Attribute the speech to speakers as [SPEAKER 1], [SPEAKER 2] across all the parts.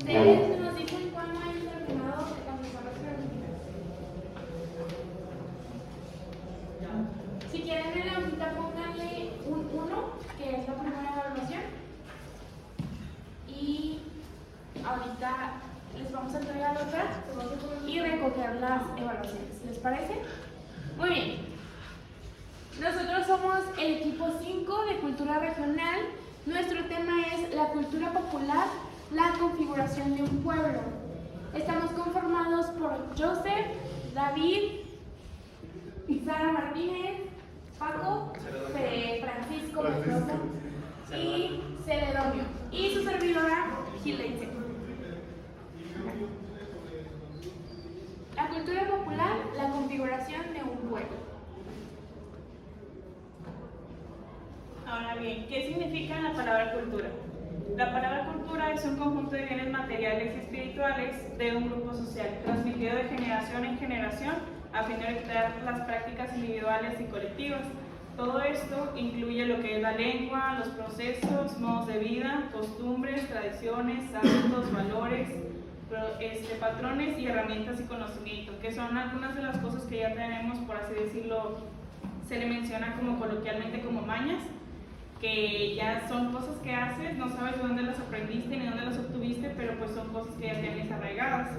[SPEAKER 1] Ustedes nos dicen cuándo han terminado de contestar las preguntas. Si quieren en la hojita pónganle un 1, que es la primera evaluación. Y ahorita les vamos a entregar otra y recoger las evaluaciones. ¿Les parece? Muy bien. Nosotros somos el equipo 5 de Cultura Regional. Nuestro tema es la cultura popular, la configuración de un pueblo. Estamos conformados por Joseph, David, Sara Martínez, Paco, Francisco Mendoza y Celedonio. Y su servidora, Gileitze. La cultura popular, la configuración de un pueblo.
[SPEAKER 2] Ahora bien, ¿qué significa la palabra cultura? La palabra cultura es un conjunto de bienes materiales y espirituales de un grupo social, transmitido de generación en generación a fin de evitar las prácticas individuales y colectivas. Todo esto incluye lo que es la lengua, los procesos, modos de vida, costumbres, tradiciones, hábitos, valores, patrones y herramientas y conocimiento, que son algunas de las cosas que ya tenemos, por así decirlo, se le menciona como coloquialmente como mañas, que ya son cosas que haces, no sabes de dónde las aprendiste ni dónde las obtuviste, pero pues son cosas que ya tienes arraigadas.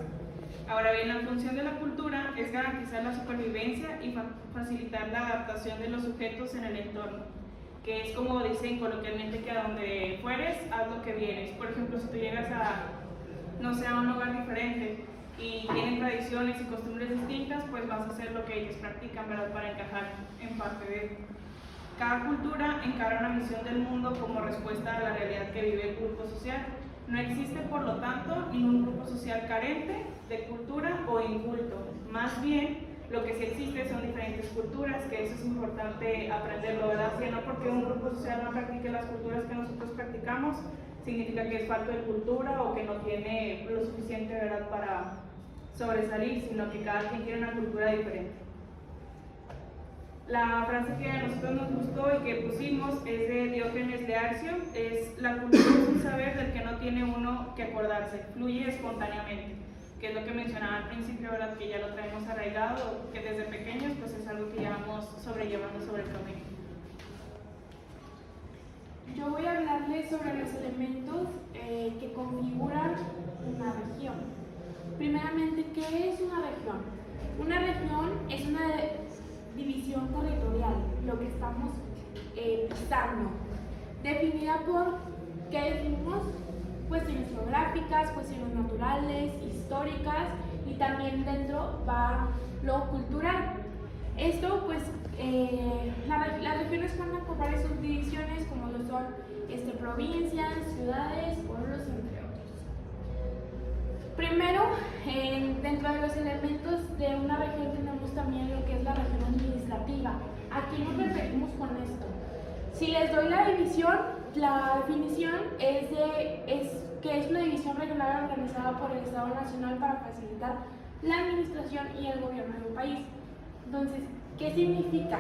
[SPEAKER 2] Ahora bien, la función de la cultura es garantizar la supervivencia y facilitar la adaptación de los sujetos en el entorno, que es como dicen coloquialmente que a donde fueres, haz lo que vienes. Por ejemplo, si tú llegas a, no sé, a un lugar diferente y tienen tradiciones y costumbres distintas, pues vas a hacer lo que ellos practican, ¿verdad? Para encajar en parte de cada cultura encara una misión del mundo como respuesta a la realidad que vive el grupo social. No existe, por lo tanto, ningún grupo social carente de cultura o inculto. Más bien, lo que sí existe son diferentes culturas, que eso es importante aprenderlo, ¿verdad? Si no porque un grupo social no practique las culturas que nosotros practicamos, significa que es falta de cultura o que no tiene lo suficiente, ¿verdad?, para sobresalir, sino que cada quien tiene una cultura diferente. La frase que a nosotros nos gustó y que pusimos es de Diógenes Laercio, es: la cultura es un saber del que no tiene uno que acordarse, fluye espontáneamente, que es lo que mencionaba al principio, ¿verdad?, que ya lo traemos arraigado, que desde pequeños pues es algo que ya vamos sobrellevando sobre el camino.
[SPEAKER 1] Yo voy a hablarles sobre los elementos que configuran una región. Primeramente, ¿qué es una región? Una región es una división territorial, lo que estamos pisando, definida por, ¿qué definimos? Cuestiones geográficas, cuestiones naturales, históricas, y también dentro va lo cultural. Esto pues las regiones van a varias subdivisiones como lo son provincias, ciudades, pueblos, entre otros. Primero, dentro de los elementos de una región tenemos también lo que es la región administrativa. ¿A qué nos referimos con esto? Si les doy la división, la definición es que es una división regional organizada por el Estado Nacional para facilitar la administración y el gobierno de un país. Entonces, ¿qué significa?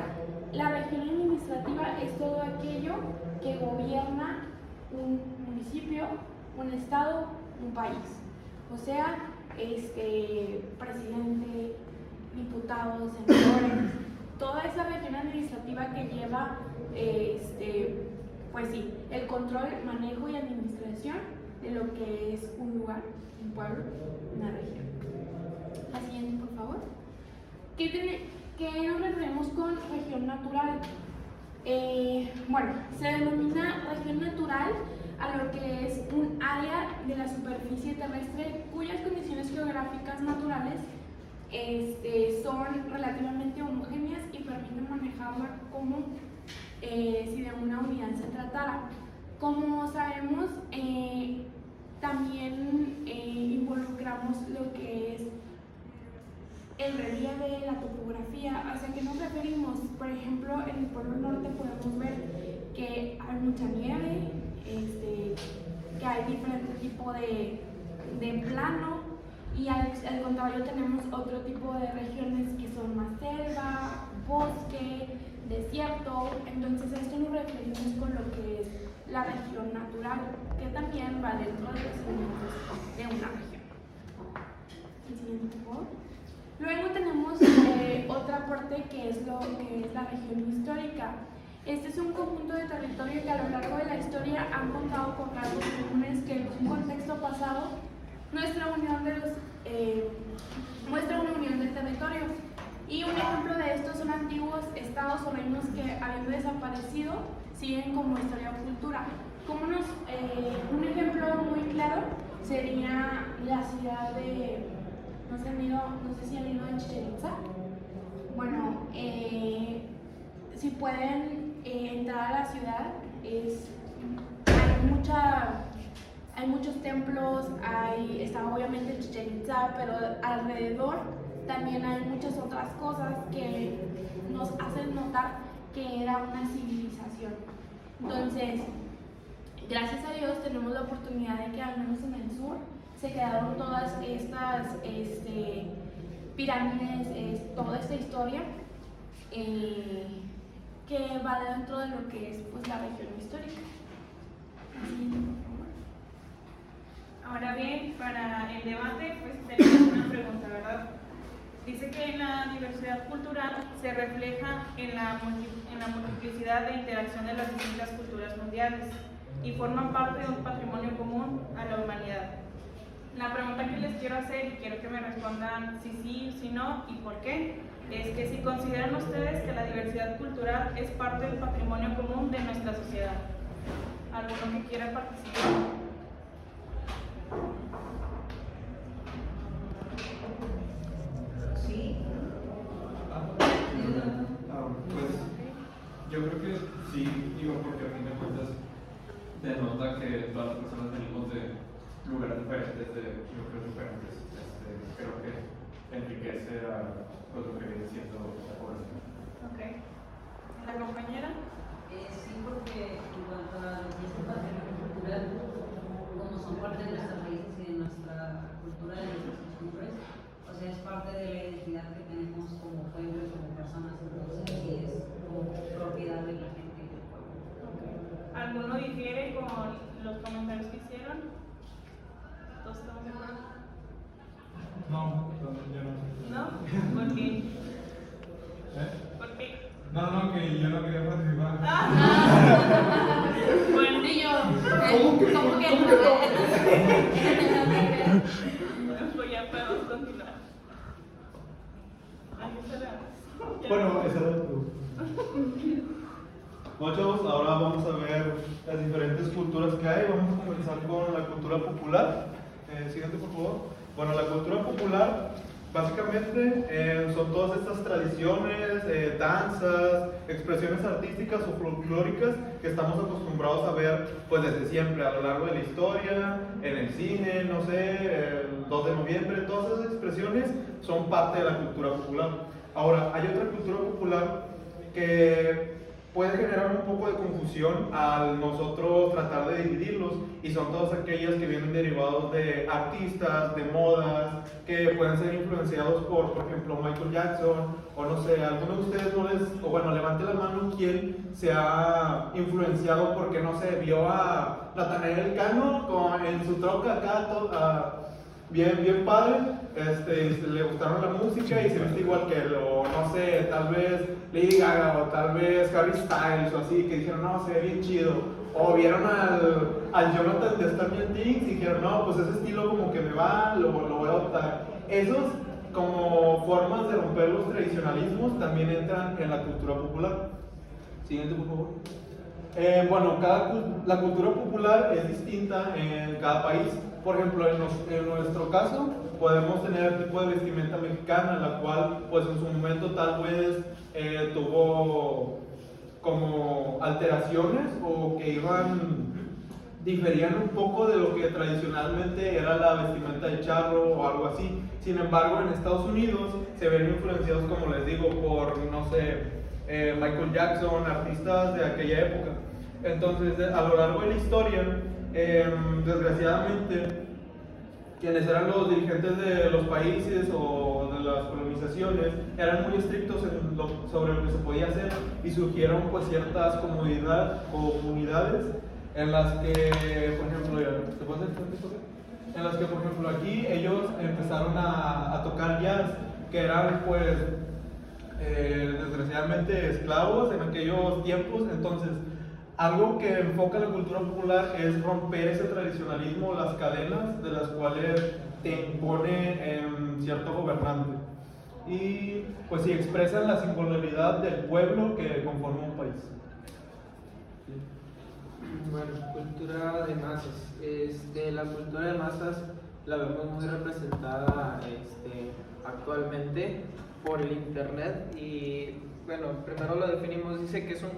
[SPEAKER 1] La región administrativa es todo aquello que gobierna un municipio, un estado, un país. O sea, presidente, diputados, senadores, toda esa región administrativa que lleva, pues sí, el control, manejo y administración de lo que es un lugar, un pueblo, una región. La siguiente, por favor. ¿Qué nos referimos con región natural? Bueno, se denomina región natural a lo que es un área de la superficie terrestre cuyas condiciones geográficas naturales son relativamente homogéneas y permiten manejarla como si de una unidad se tratara. Como sabemos, también involucramos lo que es el relieve, la topografía. ¿Hacia qué nos referimos? Por ejemplo, en el Polo Norte podemos ver que hay mucha nieve, que hay diferente tipo de plano, y al contrario tenemos otro tipo de regiones que son más selva, bosque, desierto. Entonces a esto nos referimos con lo que es la región natural, que también va dentro de los elementos de una región. El siguiente, por favor. Luego tenemos otra parte que es lo que es la región histórica. Este es un conjunto de territorio que a lo largo de la historia han contado con rasgos comunes que en un contexto pasado muestra una unión del territorio. Y un ejemplo de esto son antiguos estados o reinos que, habiendo desaparecido, siguen como historia o cultura. Un ejemplo muy claro sería la ciudad de, no sé si han ido a Chichén Itzá. Bueno, si pueden entrar a la ciudad, hay muchos templos, está obviamente Chichén Itzá, pero alrededor también hay muchas otras cosas que nos hacen notar que era una civilización. Entonces, gracias a Dios tenemos la oportunidad de que al menos en el sur se quedaron todas estas pirámides, toda esta historia que va dentro de lo que es pues, la región histórica.
[SPEAKER 2] Ahora bien, para el debate, pues tenemos una pregunta, ¿verdad? Dice que la diversidad cultural se refleja en la multiplicidad de interacción de las distintas culturas mundiales y forman parte de un patrimonio común a la humanidad. La pregunta que les quiero hacer, y quiero que me respondan si sí, si no y por qué, es que si consideran ustedes que la diversidad cultural es parte del patrimonio común de nuestra sociedad. ¿Alguno que quiera participar?
[SPEAKER 3] Sí.
[SPEAKER 4] Pues yo creo que sí, digo, porque a fin de cuentas denota que todas las personas venimos de lugares diferentes, de núcleos diferentes. Creo que enriquece a pues, lo que viene siendo la población.
[SPEAKER 2] Ok. ¿La compañera?
[SPEAKER 3] Sí, porque en cuanto a lo que es el patrimonio cultural, como son parte de nuestras raíces y de nuestra cultura, de nuestras costumbres, o sea, es parte de la identidad que tenemos como pueblo y como personas, entonces sí es como propiedad de la gente y del pueblo.
[SPEAKER 2] Okay. ¿Alguno difiere con los comentarios que hicieron? ¿Todos estamos de acuerdo?
[SPEAKER 5] No, yo no.
[SPEAKER 2] ¿No? ¿Por qué?
[SPEAKER 5] ¿Eh?
[SPEAKER 2] ¿Por qué?
[SPEAKER 5] No, que yo no quería participar.
[SPEAKER 2] Bueno,
[SPEAKER 1] Y yo, ¿cómo que no?
[SPEAKER 2] pues ya podemos continuar. Ahí está.
[SPEAKER 6] Bueno, esa era tu. Bueno, chavos, ahora vamos a ver las diferentes culturas que hay. Vamos a comenzar con la cultura popular. Siguiente, por favor. Bueno, la cultura popular básicamente son todas estas tradiciones, danzas, expresiones artísticas o folclóricas que estamos acostumbrados a ver pues desde siempre, a lo largo de la historia, en el cine, no sé, el 2 de noviembre, todas esas expresiones son parte de la cultura popular. Ahora, hay otra cultura popular que puede generar un poco de confusión al nosotros tratar de dividirlos, y son todas aquellas que vienen derivados de artistas, de modas, que pueden ser influenciados por ejemplo, Michael Jackson, o no sé, alguno de ustedes o bueno, levante la mano quién se ha influenciado porque, no sé, vio a Natanael Elcano en su troca acá, bien padre, le gustaron la música y se viste igual que él, o no sé, tal vez Lady Gaga o tal vez Harry Styles o así, que dijeron, no, se ve bien chido, o vieron al Jonathan de Stranger Things y dijeron, no, pues ese estilo como que me va, lo voy a adoptar. Esos como formas de romper los tradicionalismos también entran en la cultura popular. Siguiente, por favor. Bueno, la cultura popular es distinta en cada país. Por ejemplo, en nuestro caso, podemos tener el tipo de vestimenta mexicana, la cual, pues en su momento tal vez tuvo como alteraciones o que diferían un poco de lo que tradicionalmente era la vestimenta de charro o algo así. Sin embargo, en Estados Unidos se ven influenciados, como les digo, por, no sé, Michael Jackson, artistas de aquella época. Entonces, a lo largo de la historia, desgraciadamente, quienes eran los dirigentes de los países o de las colonizaciones eran muy estrictos sobre lo que se podía hacer, y surgieron pues ciertas comunidades en las que, por ejemplo, ¿te puedes hacer esto? En las que, por ejemplo, aquí ellos empezaron a tocar jazz, que eran, pues, desgraciadamente esclavos en aquellos tiempos. Entonces, algo que enfoca la cultura popular es romper ese tradicionalismo, las cadenas de las cuales te impone cierto gobernante. Y pues sí, expresan la singularidad del pueblo que conforma un país.
[SPEAKER 7] Bueno, cultura de masas. La cultura de masas la vemos muy representada actualmente por el internet. Y bueno, primero lo definimos, dice que es un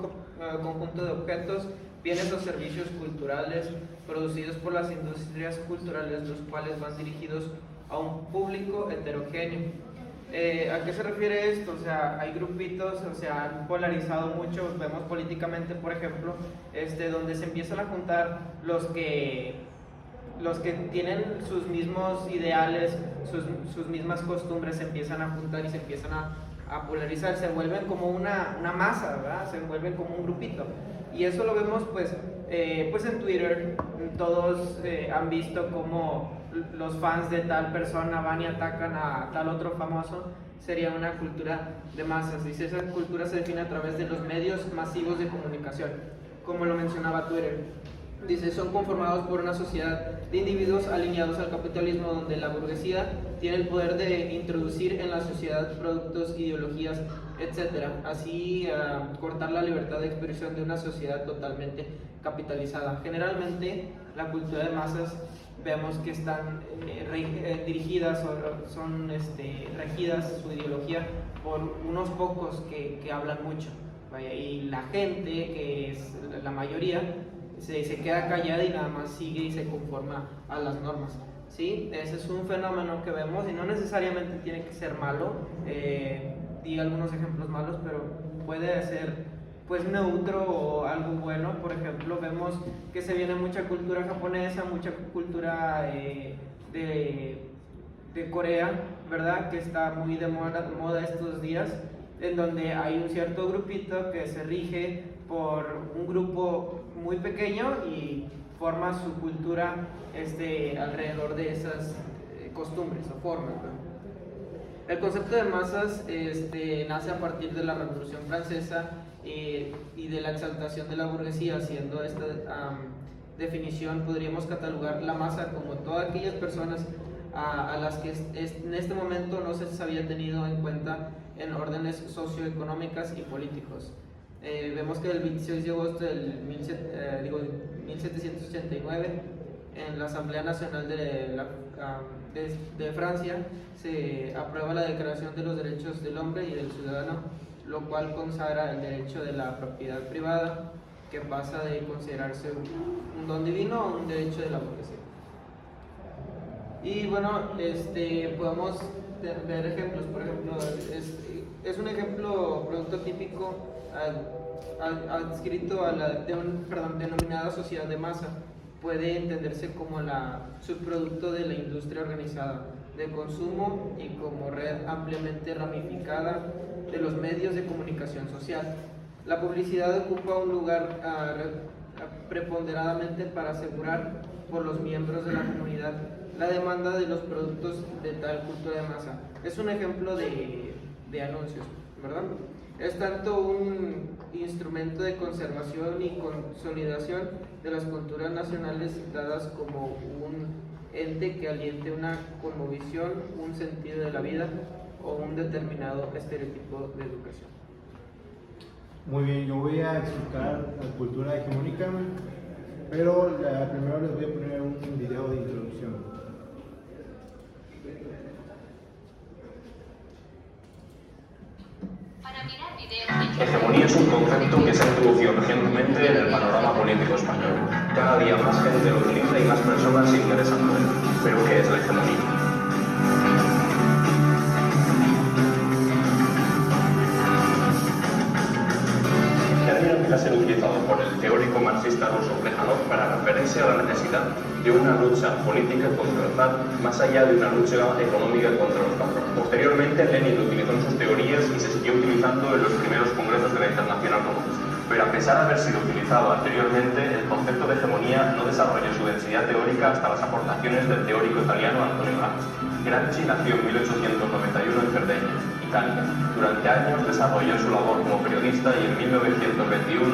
[SPEAKER 7] conjunto de objetos, bienes o servicios culturales producidos por las industrias culturales, los cuales van dirigidos a un público heterogéneo. ¿A qué se refiere esto? O sea, hay grupitos, o sea, han polarizado mucho, vemos políticamente, por ejemplo, donde se empiezan a juntar los que tienen sus mismos ideales, sus mismas costumbres, se empiezan a juntar y se empiezan a polarizar, se vuelven como una masa, ¿verdad? Se vuelven como un grupito. Y eso lo vemos pues en Twitter. Todos han visto cómo los fans de tal persona van y atacan a tal otro famoso. Sería una cultura de masas. Dice, esa cultura se define a través de los medios masivos de comunicación, como lo mencionaba Twitter. Dice, son conformados por una sociedad de individuos alineados al capitalismo, donde la burguesía tiene el poder de introducir en la sociedad productos, ideologías, etc. Así cortar la libertad de expresión de una sociedad totalmente capitalizada. Generalmente la cultura de masas vemos que están dirigidas o son regidas su ideología por unos pocos que hablan mucho. Vaya, y la gente, que es la mayoría, se queda callada y nada más sigue y se conforma a las normas. ¿Sí? Ese es un fenómeno que vemos y no necesariamente tiene que ser malo. Di algunos ejemplos malos, pero puede ser pues neutro o algo bueno. Por ejemplo, vemos que se viene mucha cultura japonesa, mucha cultura de Corea, ¿verdad? Que está muy de moda estos días, en donde hay un cierto grupito que se rige por un grupo muy pequeño y forma su cultura alrededor de esas costumbres o formas, ¿verdad? El concepto de masas nace a partir de la Revolución Francesa y de la exaltación de la burguesía. Haciendo esta definición, podríamos catalogar la masa como todas aquellas personas a las que en este momento no se había tenido en cuenta en órdenes socioeconómicas y políticos. Vemos que el 26 de agosto del 1789, en la Asamblea Nacional de Francia, se aprueba la Declaración de los Derechos del Hombre y del Ciudadano, lo cual consagra el derecho de la propiedad privada, que pasa de considerarse un don divino a un derecho de la burguesía. Y bueno, podemos ver ejemplos. Por ejemplo, es un ejemplo producto típico adscrito a la denominada sociedad de masa. Puede entenderse como subproducto de la industria organizada de consumo y como red ampliamente ramificada de los medios de comunicación social. La publicidad ocupa un lugar preponderadamente para asegurar por los miembros de la comunidad la demanda de los productos de tal cultura de masa. Es un ejemplo de anuncios, ¿verdad? Es tanto un instrumento de conservación y consolidación de las culturas nacionales dadas como un ente que aliente una cosmovisión, un sentido de la vida o un determinado estereotipo de educación.
[SPEAKER 8] Muy bien, yo voy a explicar la cultura hegemónica, pero primero les voy a poner un video de introducción.
[SPEAKER 9] Hegemonía es un concepto que se ha introducido recientemente en el panorama político español. Cada día más gente lo utiliza y más personas se interesan por él. ¿Pero qué es la hegemonía? El término empieza a ser utilizado por el teórico marxista ruso Plejánov para referirse a la necesidad de una lucha política contra el zar, más allá de una lucha económica contra los patrones. Posteriormente, Lenin lo utilizó en sus teorías y se siguió utilizando en los primeros congresos de la Internacional Comunista. pero a pesar de haber sido utilizado anteriormente, el concepto de hegemonía no desarrolló su densidad teórica hasta las aportaciones del teórico italiano Antonio Gramsci. Gramsci nació en 1891 en Cerdeña, Italia. Durante años desarrolló su labor como periodista y en 1921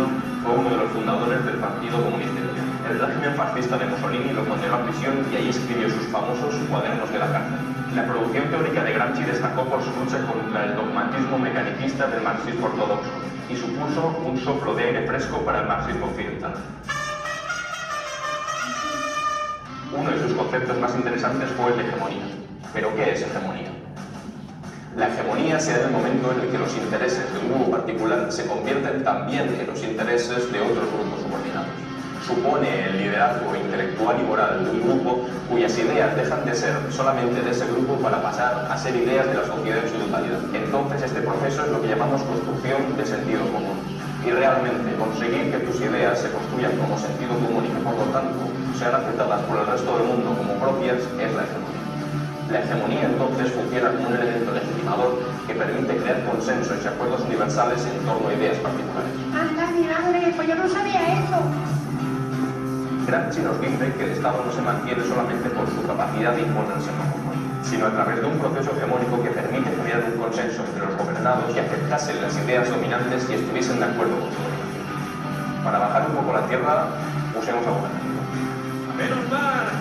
[SPEAKER 9] fue uno de los fundadores del Partido Comunista Italiano. El régimen fascista de Mussolini lo condenó a prisión y allí escribió sus famosos cuadernos de la cárcel. La producción teórica de Gramsci destacó por su lucha contra el dogmatismo mecanicista del marxismo ortodoxo y supuso un soplo de aire fresco para el marxismo occidental. Uno de sus conceptos más interesantes fue el de hegemonía. ¿Pero qué es hegemonía? La hegemonía se da en el momento en el que los intereses de un grupo particular se convierten también en los intereses de otros grupos subordinados. Supone el liderazgo intelectual y moral de un grupo cuyas ideas dejan de ser solamente de ese grupo para pasar a ser ideas de la sociedad en su totalidad. Entonces este proceso es lo que llamamos construcción de sentido común. Y realmente conseguir que tus ideas se construyan como sentido común y que por lo tanto sean aceptadas por el resto del mundo como propias es la hegemonía. La hegemonía entonces funciona como un elemento legitimador que permite crear consensos y acuerdos universales en torno a ideas particulares.
[SPEAKER 10] ¡Anda, mi madre! Pues yo no sabía eso.
[SPEAKER 9] Gramsci nos dice que el Estado no se mantiene solamente por su capacidad de imponerse como sino a través de un proceso hegemónico que permite generar un consenso entre los gobernados y aceptasen las ideas dominantes y estuviesen de acuerdo con su dominación. Para bajar un poco la tierra, usemos algún ejemplo.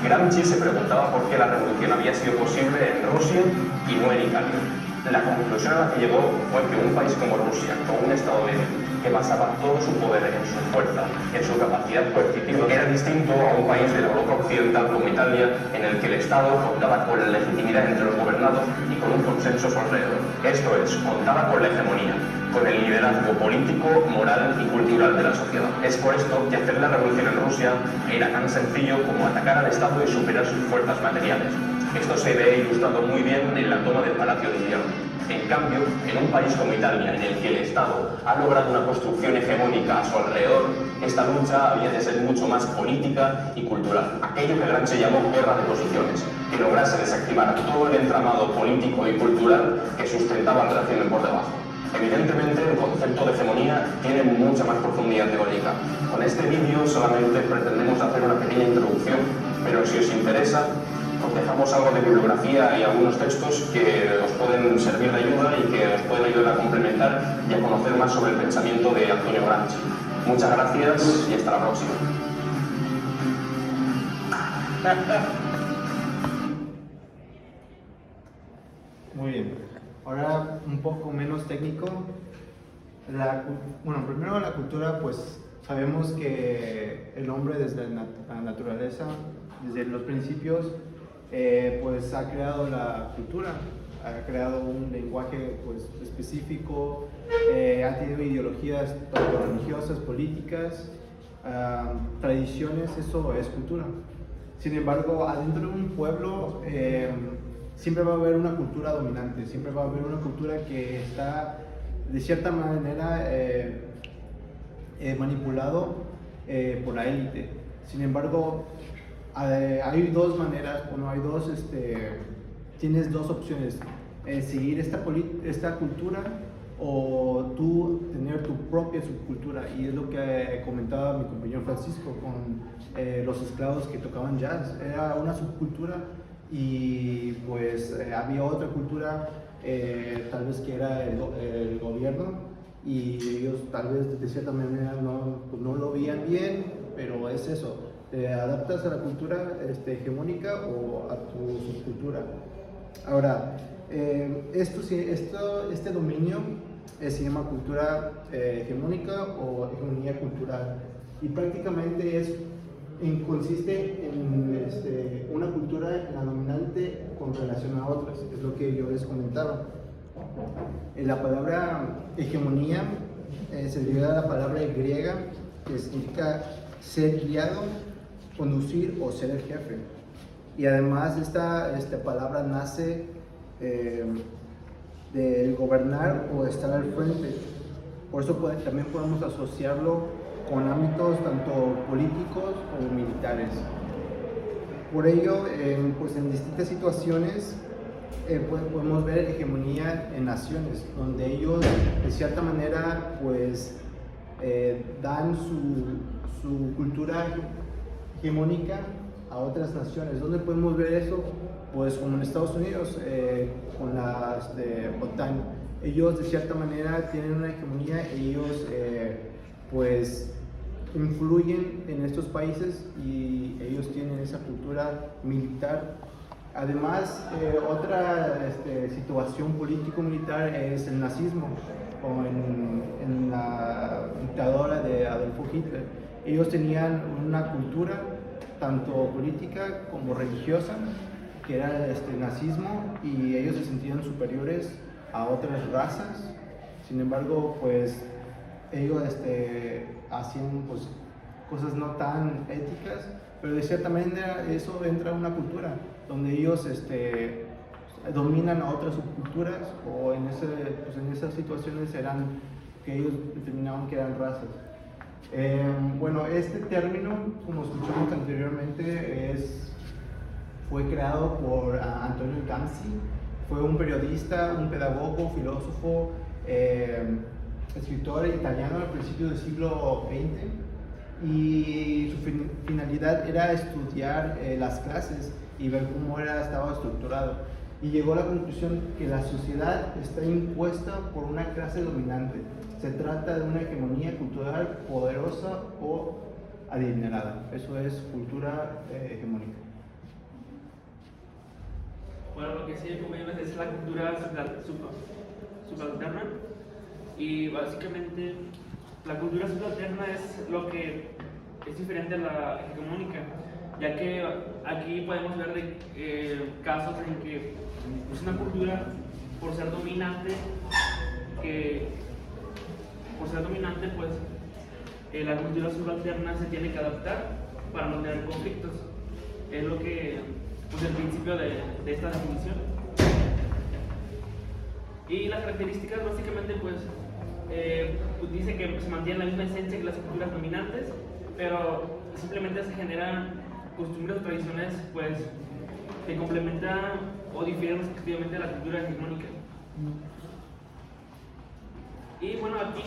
[SPEAKER 9] Gramsci se preguntaba por qué la revolución había sido posible en Rusia y no en Italia. La conclusión a la que llegó fue que un país como Rusia, con un Estado débil, que basaba todo su poder en su fuerza, en su capacidad coercitiva, era distinto a un país de la Europa occidental como Italia, en el que el Estado contaba con la legitimidad entre los gobernados y con un consenso a su alrededor. Esto es, contaba con la hegemonía, con el liderazgo político, moral y cultural de la sociedad. Es por esto que hacer la revolución en Rusia era tan sencillo como atacar al Estado y superar sus fuerzas materiales. Esto se ve ilustrado muy bien en la toma del Palacio de Invierno. En cambio, en un país como Italia, en el que el Estado ha logrado una construcción hegemónica a su alrededor, esta lucha había de ser mucho más política y cultural. Aquello que Gramsci llamó guerra de posiciones, que lograse desactivar todo el entramado político y cultural que sustentaba al régimen por debajo. Evidentemente, el concepto de hegemonía tiene mucha más profundidad teórica. Con este vídeo solamente pretendemos hacer una pequeña introducción, pero si os interesa, os dejamos algo de bibliografía y algunos textos que os pueden servir de ayuda y que os pueden ayudar a complementar y a conocer más sobre el pensamiento de Antonio Gramsci. Muchas gracias y hasta la próxima.
[SPEAKER 8] Muy bien. Ahora un poco menos técnico. Bueno, primero la cultura, pues sabemos que el hombre desde la naturaleza, desde los principios, pues ha creado la cultura, ha creado un lenguaje pues específico, ha tenido ideologías tanto religiosas, políticas, tradiciones, eso es cultura. Sin embargo, adentro de un pueblo siempre va a haber una cultura dominante, siempre va a haber una cultura que está de cierta manera manipulado por la élite. Sin embargo, hay dos maneras, tienes dos opciones, seguir esta cultura o tú tener tu propia subcultura, y es lo que comentaba mi compañero Francisco con los esclavos que tocaban jazz. Era una subcultura y pues había otra cultura tal vez que era el gobierno, y ellos tal vez de cierta manera no lo veían bien, pero es eso. ¿Te adaptas a la cultura hegemónica o a tu subcultura? Ahora, este dominio se llama cultura hegemónica o hegemonía cultural, y prácticamente consiste en una cultura la dominante con relación a otras, es lo que yo les comentaba. La palabra hegemonía se deriva de la palabra griega que significa ser guiado, conducir o ser el jefe, y además esta palabra nace del gobernar o estar al frente. Por eso también podemos asociarlo con ámbitos tanto políticos como militares. Por ello, pues en distintas situaciones podemos ver hegemonía en naciones, donde ellos de cierta manera pues dan su cultura hegemónica a otras naciones. ¿Dónde podemos ver eso? Pues como en Estados Unidos, con la OTAN. Ellos de cierta manera tienen una hegemonía, ellos pues influyen en estos países y ellos tienen esa cultura militar. Además, otra situación político-militar es el nazismo, como en la dictadura de Adolfo Hitler. Ellos tenían una cultura tanto política como religiosa, que era el nazismo, y ellos se sentían superiores a otras razas. Sin embargo, pues ellos hacían pues, cosas no tan éticas, pero de cierta manera eso entra en una cultura donde ellos dominan a otras subculturas, o en esas situaciones eran que ellos determinaban que eran razas. Bueno, este término, como escuchamos anteriormente, fue creado por Antonio Gramsci. Fue un periodista, un pedagogo, filósofo, escritor italiano al principio del siglo XX, y su finalidad era estudiar las clases y ver cómo estaba estructurado. Y llegó a la conclusión que la sociedad está impuesta por una clase dominante. Se trata de una hegemonía cultural poderosa o adinerada. Eso es cultura hegemónica.
[SPEAKER 11] Bueno, lo que sí, como ya es la cultura subalterna, y básicamente la cultura subalterna es lo que es diferente a la hegemónica, ya que aquí podemos ver casos en que es una cultura, por ser dominante, pues la cultura subalterna se tiene que adaptar para no tener conflictos. Es lo que, pues, el principio de esta definición. Y las características básicamente pues dice que se mantiene la misma esencia que las culturas dominantes, pero simplemente se generan costumbres o tradiciones pues que complementan o difieren respectivamente de la cultura hegemónica. Y bueno, aquí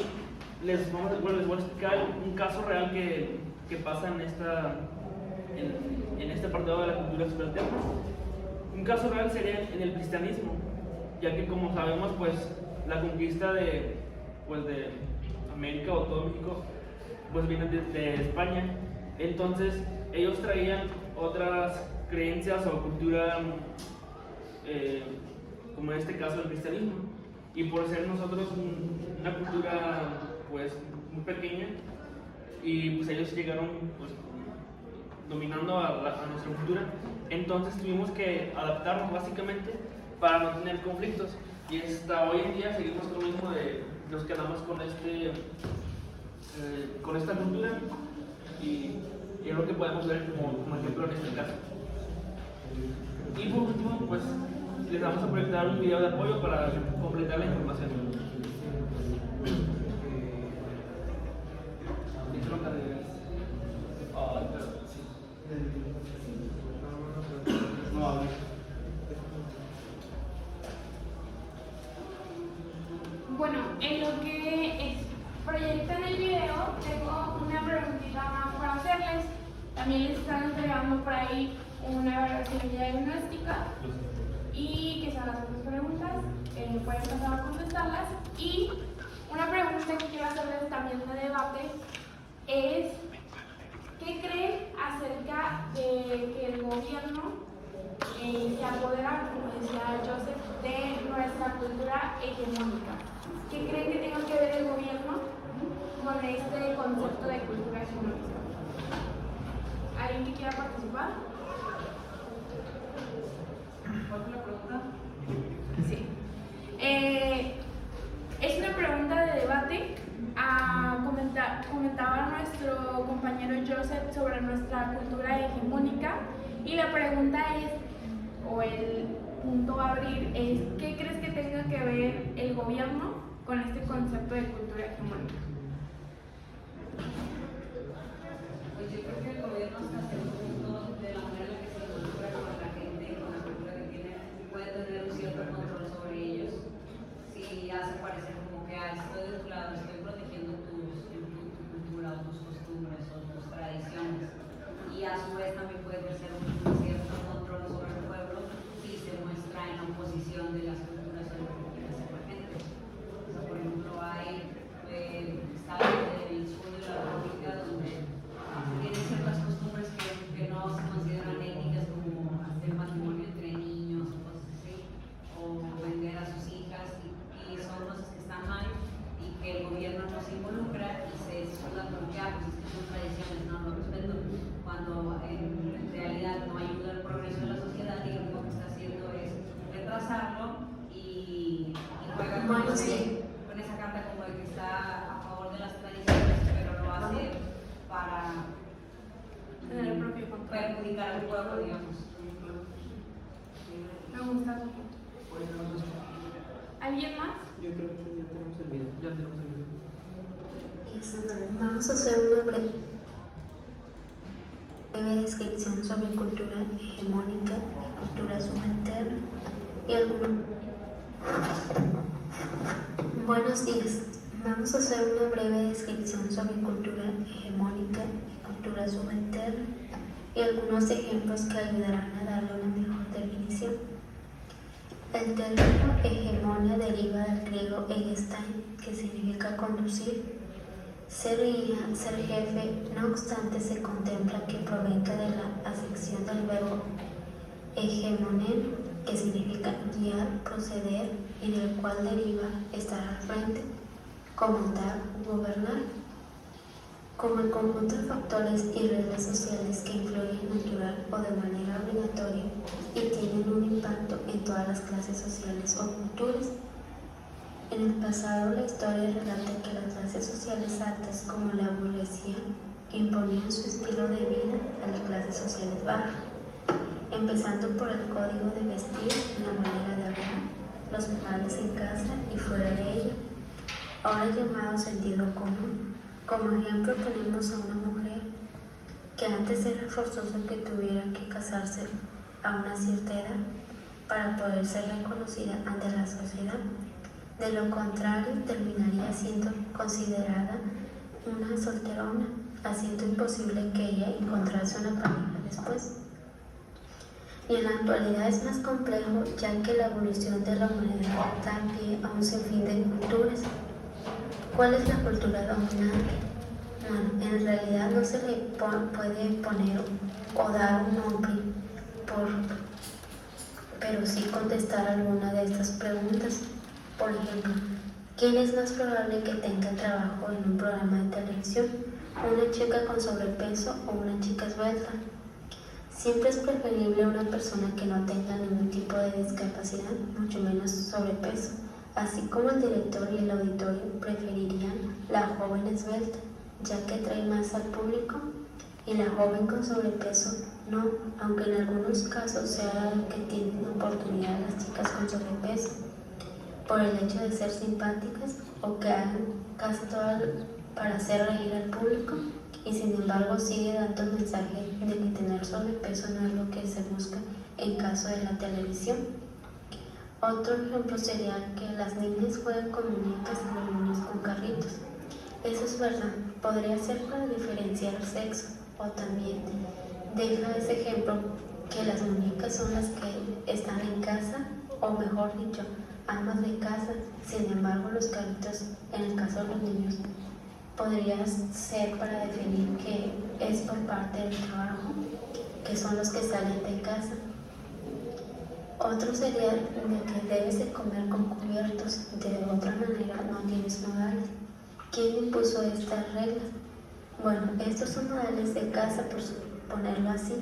[SPEAKER 11] les voy a explicar un caso real que pasa en este apartado de la cultura subalterna. Un caso real sería en el cristianismo, ya que como sabemos pues la conquista de América o todo México pues viene de España. Entonces ellos traían otras creencias o cultura, como en este caso el cristianismo, y por ser nosotros una cultura pues muy pequeña, y pues ellos llegaron pues dominando a nuestra cultura, entonces tuvimos que adaptarnos básicamente para no tener conflictos, y hasta hoy en día seguimos con lo mismo, nos quedamos con esta cultura, y es lo que podemos ver como ejemplo en este caso. Y por último, pues les vamos a proyectar un video de apoyo para completar la información.
[SPEAKER 1] Bueno, en lo que proyecta en el video, tengo una preguntita más para hacerles. También les están entregando por ahí una evaluación diagnóstica, y que son las otras preguntas, pueden pasar a contestarlas. Y una pregunta que quiero hacerles también de debate es: ¿qué creen acerca de que el gobierno se apodera, como decía Joseph, de nuestra cultura hegemónica? ¿Qué creen que tenga que ver el gobierno con este concepto de cultura hegemónica? ¿Alguien que quiera participar?
[SPEAKER 3] ¿Cuál fue la pregunta?
[SPEAKER 1] Sí. Es una pregunta de debate. Comentaba nuestro compañero Joseph sobre nuestra cultura hegemónica, y la pregunta es, o el punto a abrir es: ¿qué crees que tenga que ver el gobierno con este concepto de cultura hegemónica?
[SPEAKER 3] Pues yo creo que el gobierno hasta cierto punto, de la manera en la que se involucra con la gente, con la cultura que tiene, puede tener un cierto control sobre ellos. Si hace parecer como que estoy de tu lado, estoy protegiendo tu
[SPEAKER 1] ¿Alguien más?
[SPEAKER 7] Yo creo que ya tenemos el video. Ya tenemos el video.
[SPEAKER 12] Vamos a hacer una breve descripción sobre cultura hegemónica, cultura subalterna y algunos. Buenos días. Vamos a hacer una breve descripción sobre cultura hegemónica y cultura subalterna y algunos ejemplos que ayudarán a darle una mejor definición. El término hegemonia deriva del griego egestein, que significa conducir, ser guía, ser jefe. No obstante, se contempla que provenga de la acepción del verbo hegemonen, que significa guiar, proceder, y del cual deriva estar al frente, comandar, gobernar. Como el conjunto de factores y reglas sociales que influyen natural o de manera obligatoria y tienen un impacto en todas las clases sociales o culturas. En el pasado, la historia relata que las clases sociales altas, como la burguesía, imponían su estilo de vida a las clases sociales bajas, empezando por el código de vestir, la manera de hablar, los modales en casa y fuera de ella, ahora llamado sentido común. Como ejemplo ponemos a una mujer que antes era forzoso que tuviera que casarse a una cierta edad para poder ser reconocida ante la sociedad. De lo contrario, terminaría siendo considerada una solterona, haciendo imposible que ella encontrase una pareja después. Y en la actualidad es más complejo, ya que la evolución de la humanidad da pie a un sinfín de culturas. ¿Cuál es la cultura dominante? Bueno, en realidad no se le puede poner o dar un nombre, pero sí contestar alguna de estas preguntas. Por ejemplo, ¿quién es más probable que tenga trabajo en un programa de televisión? ¿Una chica con sobrepeso o una chica esbelta? Siempre es preferible una persona que no tenga ningún tipo de discapacidad, mucho menos sobrepeso. Así como el director y el auditorio preferirían la joven esbelta, ya que atrae más al público, y la joven con sobrepeso no, aunque en algunos casos se ha dado que tienen oportunidad las chicas con sobrepeso, por el hecho de ser simpáticas o que hagan casi todo para hacer reír al público, y sin embargo sigue dando el mensaje de que tener sobrepeso no es lo que se busca en caso de la televisión. Otro ejemplo sería que las niñas juegan con muñecas y los niños con carritos. Eso es verdad, podría ser para diferenciar el sexo, o también deja ese ejemplo que las muñecas son las que están en casa, o mejor dicho, amas de casa. Sin embargo, los carritos, en el caso de los niños, podría ser para definir que es por parte del trabajo, que son los que salen de casa. Otro sería de que debes de comer con cubiertos, de otra manera no tienes modales. ¿Quién impuso estas reglas? Bueno, estos son modales de casa, por ponerlo así.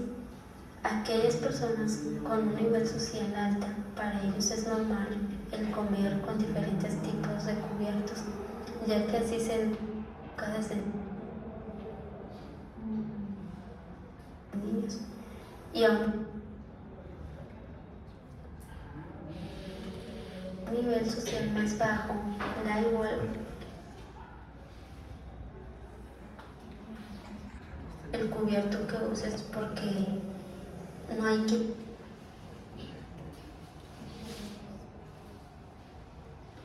[SPEAKER 12] Aquellas personas con un nivel social alta, para ellos es normal el comer con diferentes tipos de cubiertos, ya que así se educa desde niños. Y a un nivel social más bajo, da igual el cubierto que uses, porque no hay que.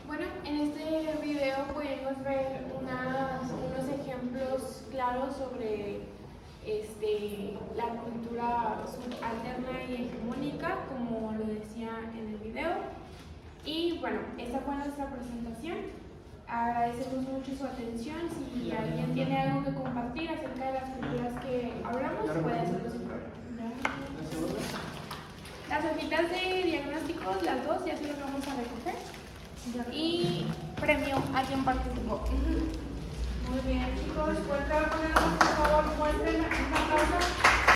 [SPEAKER 1] Bueno, en este video podemos ver unos ejemplos claros sobre la cultura subalterna y hegemónica, como lo decía en el video. Y bueno, esta fue nuestra presentación. Agradecemos mucho su atención. Si alguien tiene algo que compartir acerca de las culturas que hablamos, puede hacerlo sin problema. Las hojitas de diagnósticos, las dos, ya se las vamos a recoger. Y premio a quien participó. Muy bien, chicos, por favor, muestren un aplauso.